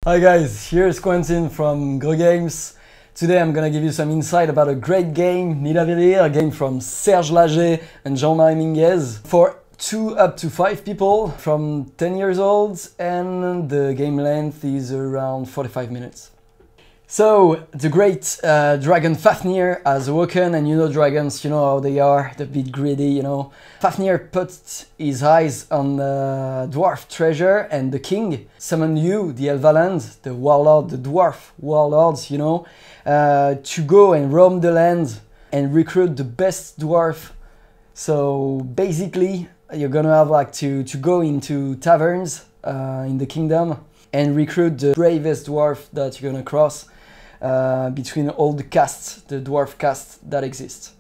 Hi guys, here's Quentin from GRRRE Games. Today I'm gonna give you some insight about a great game, Nidavellir, a game from Serge Lager and Jean-Marie Minguez for 2 up to 5 people from 10 years old, and the game length is around 45 minutes. So, the great dragon Fafnir has awoken, and you know dragons, you know how they are, they're a bit greedy, you know. Fafnir put his eyes on the dwarf treasure, and the king summoned you, the Elvaland, the warlord, the dwarf warlords, you know, to go and roam the land and recruit the best dwarf. So basically, you're gonna have like to go into taverns in the kingdom and recruit the bravest dwarf that you're gonna cross between all the castes, the dwarf castes that exist.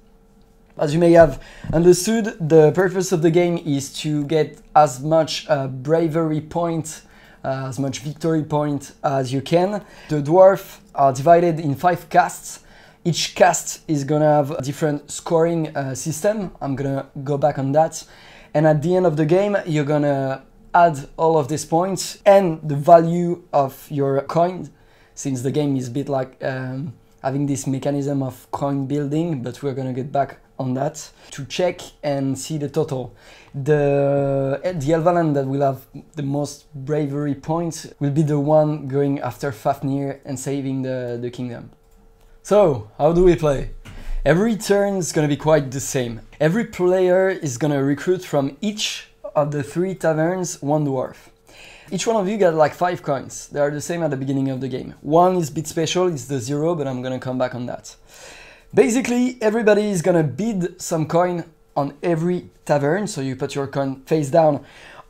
As you may have understood, the purpose of the game is to get as much bravery point, as much victory point as you can. The dwarf are divided in 5 castes. Each caste is gonna have a different scoring system. I'm gonna go back on that. And at the end of the game, you're gonna add all of these points and the value of your coin, since the game is a bit like having this mechanism of coin building, but we're gonna get back on that to check and see the total. The Elvaland that will have the most bravery points will be the one going after Fafnir and saving the kingdom. So, how do we play? Every turn is gonna be quite the same. Every player is gonna recruit from each of the 3 taverns 1 dwarf. Each one of you got like 5 coins. They are the same at the beginning of the game. One is a bit special, it's the 0, but I'm gonna come back on that. Basically, everybody is gonna bid some coin on every tavern, so you put your coin face down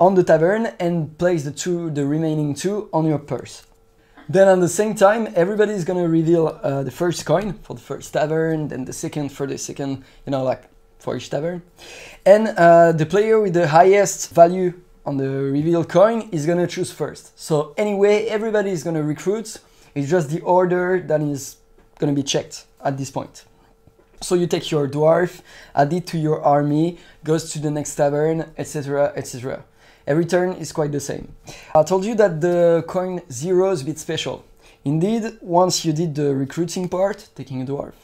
on the tavern and place the remaining 2 on your purse. Then at the same time, everybody is gonna reveal the first coin for the first tavern, then the second for the second, you know, like for each tavern. And the player with the highest value on the revealed coin is gonna choose first. So anyway, everybody is gonna recruit. It's just the order that is gonna be checked at this point. So you take your dwarf, add it to your army, goes to the next tavern, etc, etc. Every turn is quite the same. I told you that the coin 0 is a bit special. Indeed, once you did the recruiting part, taking a dwarf,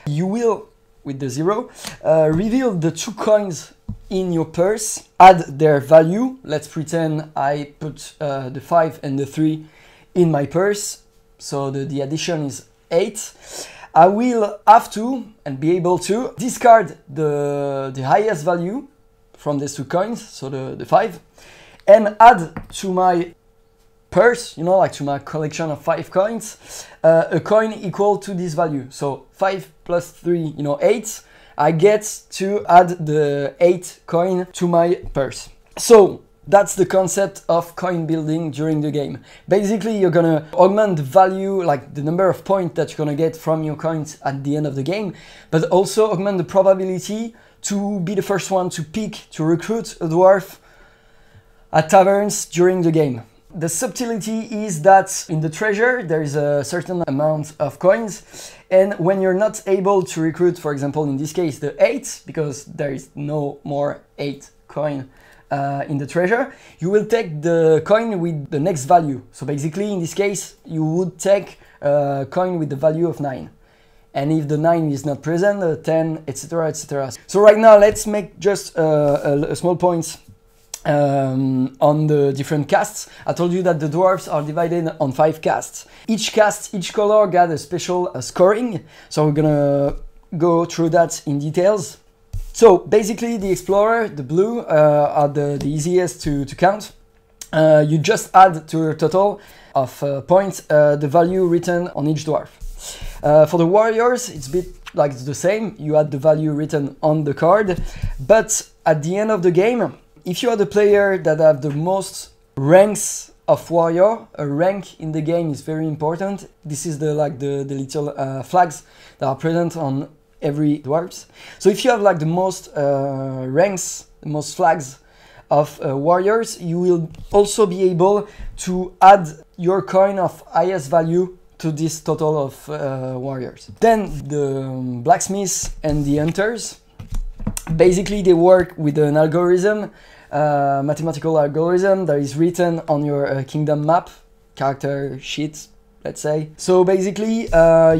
you will, with the 0, reveal the 2 coins in your purse, add their value. Let's pretend I put the 5 and the 3 in my purse, so the addition is 8. I will have to, and be able to, discard the highest value from these 2 coins, so the 5, and add to my purse, you know, like to my collection of 5 coins, a coin equal to this value. So 5 plus 3, you know, 8. I get to add the 8 coin to my purse. So that's the concept of coin building during the game. Basically, you're gonna augment the value, like the number of points that you're gonna get from your coins at the end of the game, but also augment the probability to be the first one to pick, to recruit a dwarf at taverns during the game. The subtlety is that in the treasure there is a certain amount of coins, and when you're not able to recruit, for example in this case the 8, because there is no more 8 coin in the treasure, you will take the coin with the next value. So basically in this case you would take a coin with the value of 9. And if the 9 is not present, 10, etc, etc. So right now let's make just a small point on the different castes. I told you that the dwarves are divided on 5 castes. Each caste, each color got a special scoring, so we're gonna go through that in details. So basically the explorer, the blue, are the easiest to count. You just add to your total of points the value written on each dwarf. For the warriors, it's a bit like the same. You add the value written on the card, but at the end of the game, if you are the player that have the most ranks of warrior, a rank in the game is very important. This is the little flags that are present on every dwarves. So if you have like the most ranks, the most flags of warriors, you will also be able to add your coin of highest value to this total of warriors. Then the blacksmiths and the hunters, basically they work with an algorithm, mathematical algorithm that is written on your kingdom map, character sheet, let's say. So basically,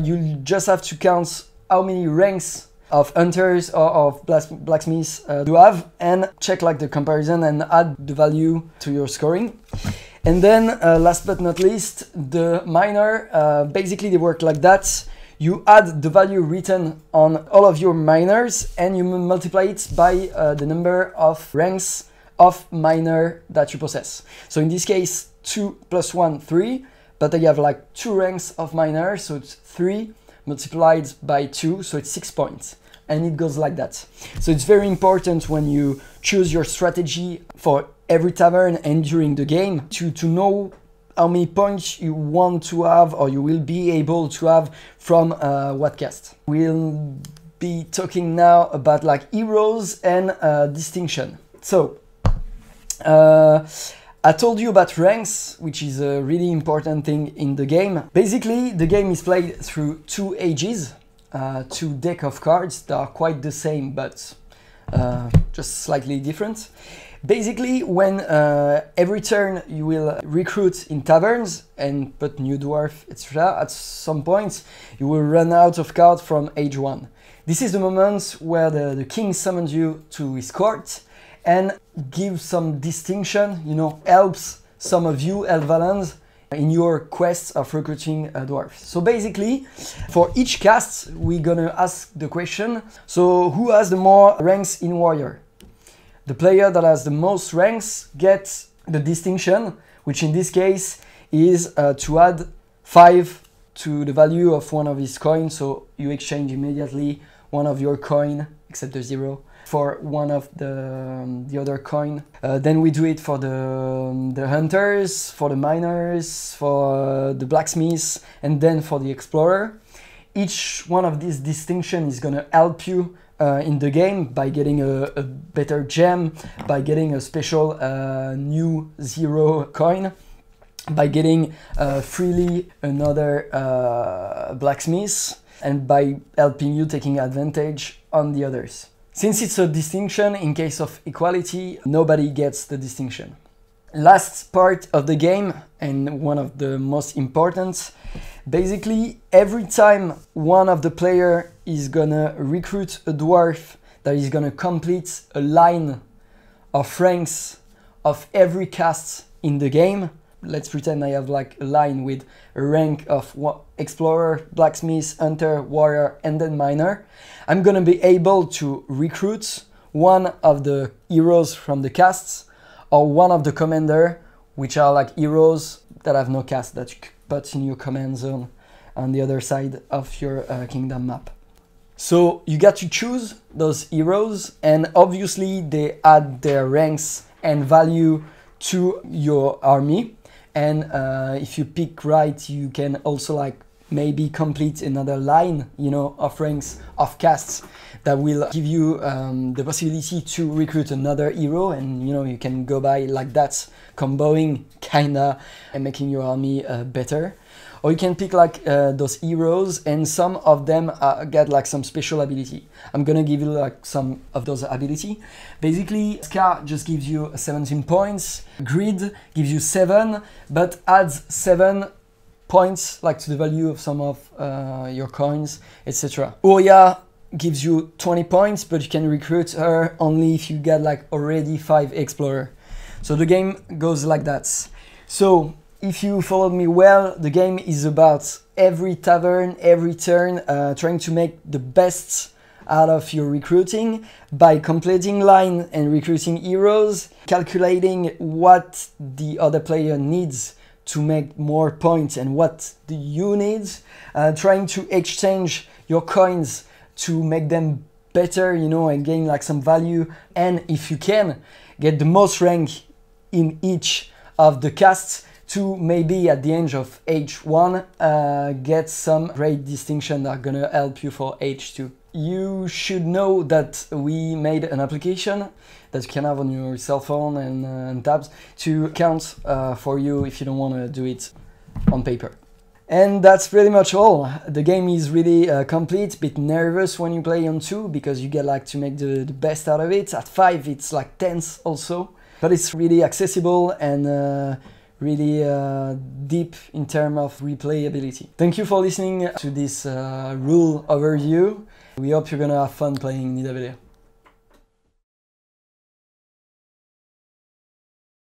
you just have to count how many ranks of hunters or of blacksmiths you have, and check like the comparison and add the value to your scoring. And then last but not least, the miner, basically they work like that. You add the value written on all of your miners and you multiply it by the number of ranks of miner that you possess. So in this case, 2 plus 1, 3, but you have like 2 ranks of miner, so it's 3 multiplied by 2, so it's 6 points. And it goes like that. So it's very important when you choose your strategy for every tavern and during the game to know how many points you want to have or you will be able to have from what cast. We'll be talking now about like heroes and distinction. So I told you about ranks, which is a really important thing in the game. Basically, the game is played through 2 ages, 2 deck of cards that are quite the same, but just slightly different. Basically, when every turn you will recruit in taverns and put new dwarf, etc. At some point, you will run out of cards from age 1. This is the moment where the king summons you to his court and gives some distinction, you know, helps some of you Elvalans in your quest of recruiting a dwarf. So basically, for each cast, we're gonna ask the question, so who has the more ranks in warrior? The player that has the most ranks gets the distinction, which in this case is to add 5 to the value of one of his coins, so you exchange immediately one of your coin, except the 0, for one of the other coin. Then we do it for the hunters, for the miners, for the blacksmiths, and then for the explorer. Each one of these distinctions is gonna help you in the game by getting a better gem, by getting a special new 0 coin, by getting freely another blacksmith, and by helping you taking advantage on the others. Since it's a distinction, in case of equality, nobody gets the distinction. Last part of the game, and one of the most important, basically every time one of the player is gonna recruit a dwarf that is gonna complete a line of ranks of every cast in the game. Let's pretend I have like a line with a rank of explorer, blacksmith, hunter, warrior, and then miner. I'm gonna be able to recruit one of the heroes from the casts or one of the commander, which are like heroes that have no cast that you put in your command zone on the other side of your kingdom map. So you got to choose those heroes, and obviously they add their ranks and value to your army. And if you pick right, you can also like maybe complete another line, you know, of ranks of casts that will give you the possibility to recruit another hero, and you know, you can go by like that, comboing kinda and making your army better. Or you can pick like those heroes, and some of them get like some special ability. I'm gonna give you like some of those ability. Basically, Scar just gives you 17 points, Grid gives you 7, but adds 7 points like to the value of some of your coins, etc. Oya gives you 20 points, but you can recruit her only if you get like already 5 explorer. So the game goes like that. So if you followed me well, the game is about every tavern, every turn, trying to make the best out of your recruiting by completing line and recruiting heroes, calculating what the other player needs to make more points and what do you need, trying to exchange your coins to make them better, you know, and gain like some value, and if you can, get the most rank in each of the casts to maybe at the end of H1 get some great distinction that are gonna help you for H2. You should know that we made an application that you can have on your cell phone and tabs to count for you if you don't want to do it on paper. And that's pretty much all. The game is really complete, a bit nervous when you play on 2 because you get like to make the best out of it. At 5 it's like tense also, but it's really accessible and really deep in terms of replayability. Thank you for listening to this rule overview. We hope you're gonna have fun playing Nidavellir.